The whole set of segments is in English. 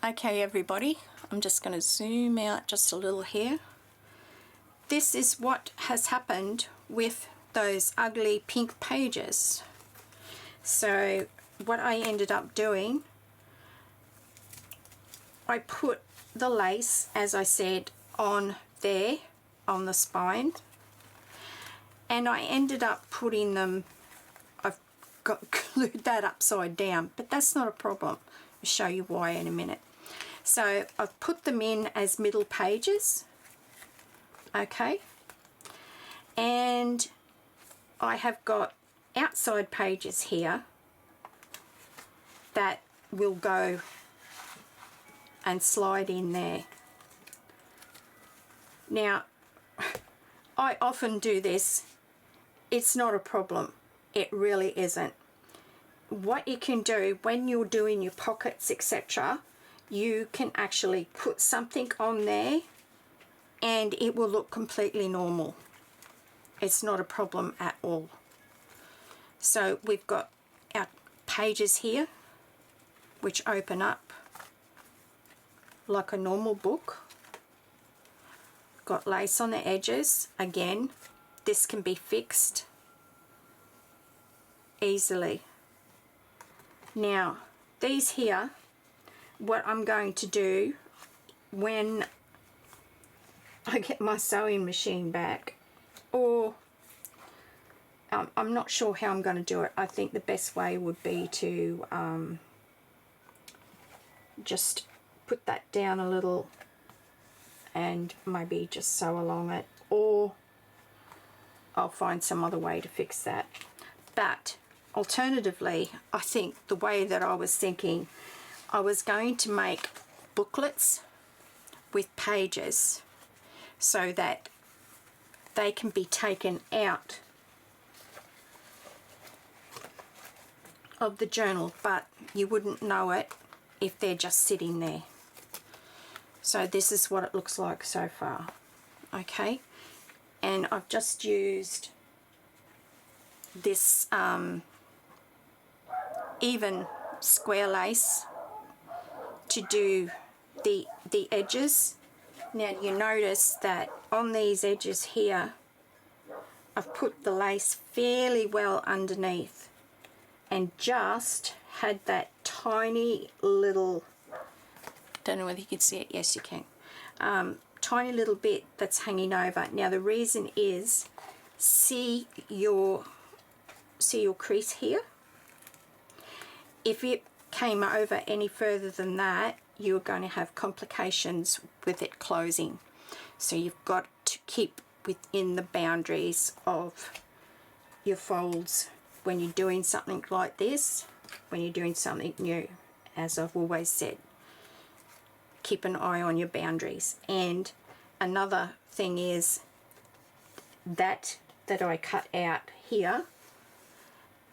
Okay everybody, I'm just going to zoom out just a little here. This is what has happened with those ugly pink pages. So what I ended up doing, I put the lace, as I said, on there on the spine, and I ended up putting them, I've got glued that upside down, but that's not a problem. I'll show you why in a minute. So I've put them in as middle pages, okay, and I have got outside pages here that will go and slide in there. Now, I often do this. It's not a problem. It really isn't. What you can do when you're doing your pockets, etc., you can actually put something on there and it will look completely normal. It's not a problem at all. So we've got our pages here which open up like a normal book. Got lace on the edges. Again, this can be fixed easily. Now these here, what I'm going to do when I get my sewing machine back, or I'm not sure how I'm going to do it. I think the best way would be to just put that down a little and maybe just sew along it, or I'll find some other way to fix that. But alternatively, I think the way that I was thinking, I was going to make booklets with pages so that they can be taken out of the journal, but you wouldn't know it if they're just sitting there. So this is what it looks like so far, okay? And I've just used this even square lace to do the edges. Now you notice that on these edges here, I've put the lace fairly well underneath and just had that tiny little, don't know whether you can see it, yes you can, tiny little bit that's hanging over. Now the reason is, see your crease here? If it came over any further than that, you're going to have complications with it closing. So you've got to keep within the boundaries of your folds when you're doing something like this, when you're doing something new. As I've always said, keep an eye on your boundaries. And another thing is that I cut out here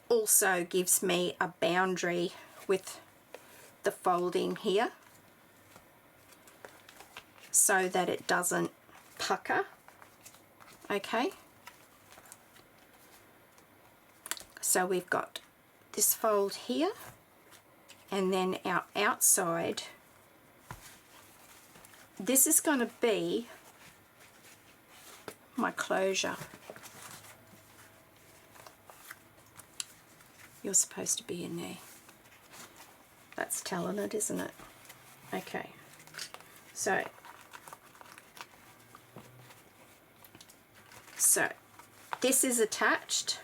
also gives me a boundary with the folding here so that it doesn't pucker, okay? So we've got this fold here, and then our outside, this is going to be my closure. You're supposed to be in there. That's telling it, isn't it? Okay, so this is attached.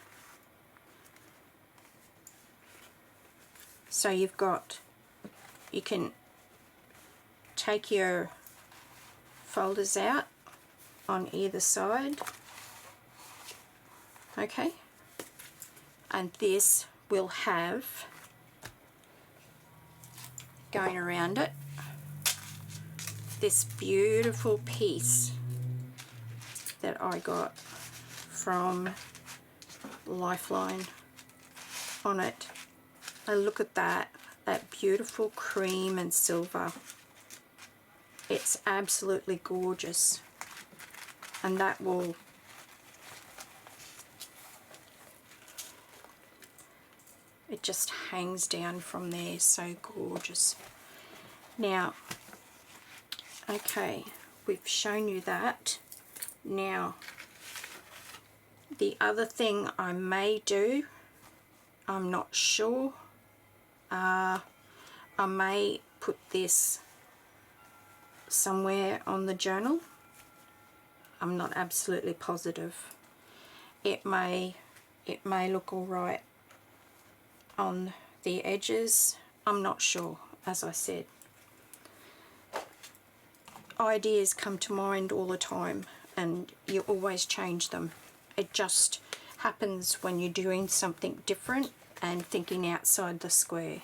So you've got, you can take your folders out on either side, okay, and this will have, going around it, this beautiful piece that I got from Lifeline on it. And look at that beautiful cream and silver. It's absolutely gorgeous, and that will, it just hangs down from there, so gorgeous. Now, okay, we've shown you that. Now, the other thing I may do, I'm not sure, I may put this somewhere on the journal. I'm not absolutely positive. It may look all right on the edges. I'm not sure, as I said. Ideas come to mind all the time and you always change them. It just happens when you're doing something different and thinking outside the square.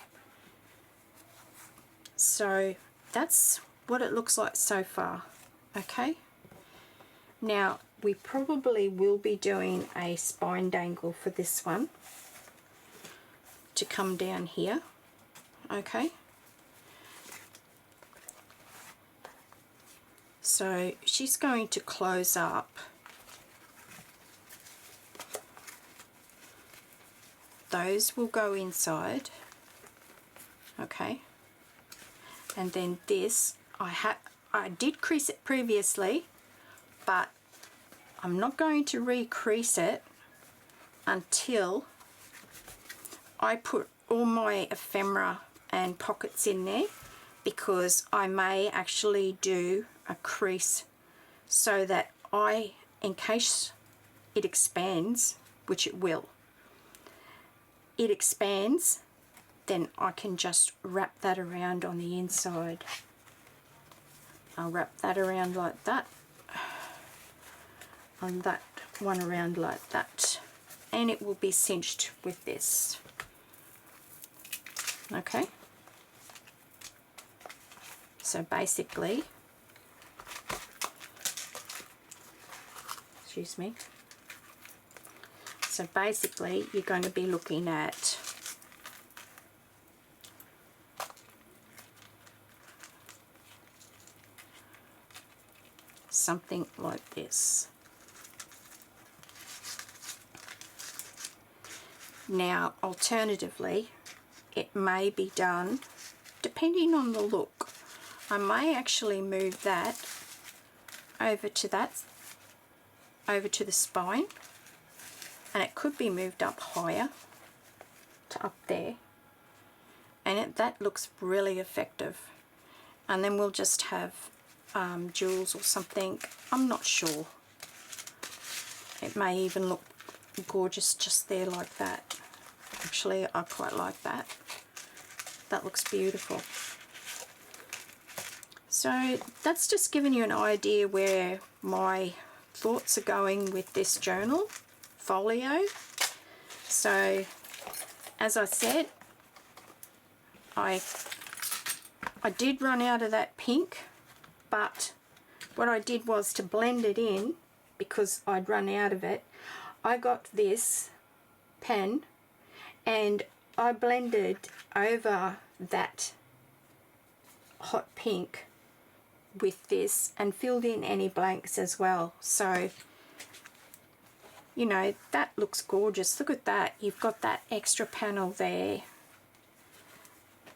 So that's what it looks like so far. Okay, now we probably will be doing a spine dangle for this one to come down here. Okay, so she's going to close up those, will go inside. Okay, and then this, I did crease it previously, but I'm not going to re-crease it until I put all my ephemera and pockets in there, because I may actually do a crease so that in case it expands, which it will, it expands, then I can just wrap that around on the inside. I'll wrap that around like that, and that one around like that, and it will be cinched with this. Okay, so basically, excuse me, so basically you're going to be looking at something like this. Now, alternatively, it may be done, depending on the look, I may actually move that over to the spine, and it could be moved up higher to up there, and that looks really effective. And then we'll just have jewels or something, I'm not sure. It may even look gorgeous just there like that. Actually, I quite like that. That looks beautiful. So that's just giving you an idea where my thoughts are going with this journal folio. So as I said, I did run out of that pink, but what I did was to blend it in, because I'd run out of it. I got this pen and I blended over that hot pink with this and filled in any blanks as well. So, you know, that looks gorgeous. Look at that. You've got that extra panel there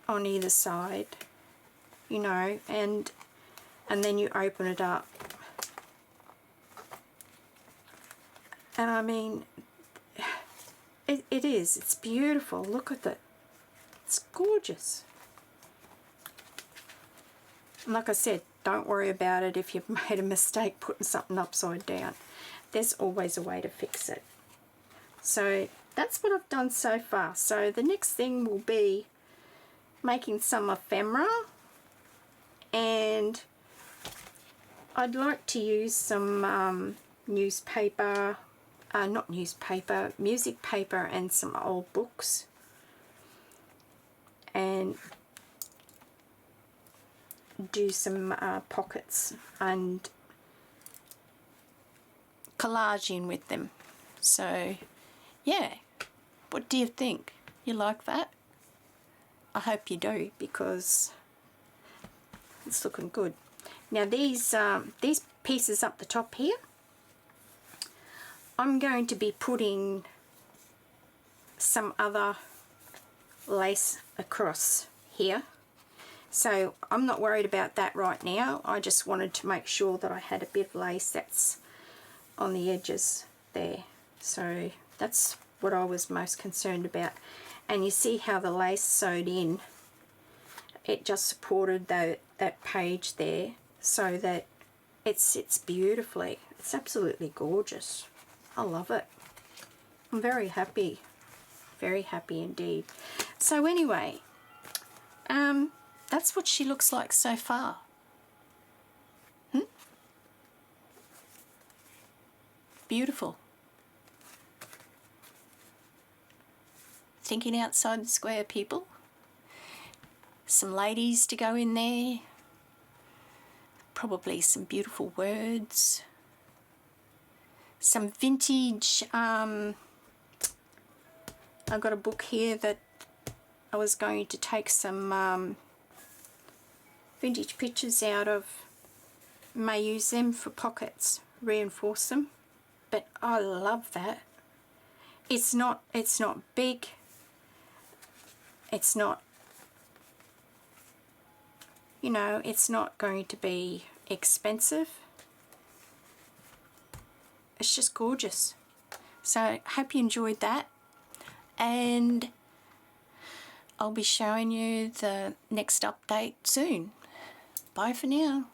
on either side, you know, and then you open it up. And I mean, it's beautiful. Look at it. It's gorgeous. And like I said, don't worry about it if you've made a mistake putting something upside down. There's always a way to fix it. So that's what I've done so far. So the next thing will be making some ephemera, and I'd like to use some newspaper, not newspaper, music paper, and some old books, and do some pockets and collaging with them. So yeah, what do you think? You like that? I hope you do, because it's looking good. Now these pieces up the top here, I'm going to be putting some other lace across here, So I'm not worried about that right now. I just wanted to make sure that I had a bit of lace that's on the edges there. So that's what I was most concerned about. And you see how the lace sewed in. It just supported that page there so that it sits beautifully. It's absolutely gorgeous. I love it. I'm very happy indeed. So anyway, that's what she looks like so far. Beautiful. Thinking outside the square, people. Some ladies to go in there. Probably some beautiful words. Some vintage, I've got a book here that I was going to take some vintage pictures out of. May use them for pockets, reinforce them. But I love that. It's not big. It's not, you know, it's not going to be expensive. It's just gorgeous. So I hope you enjoyed that, and I'll be showing you the next update soon. Bye for now.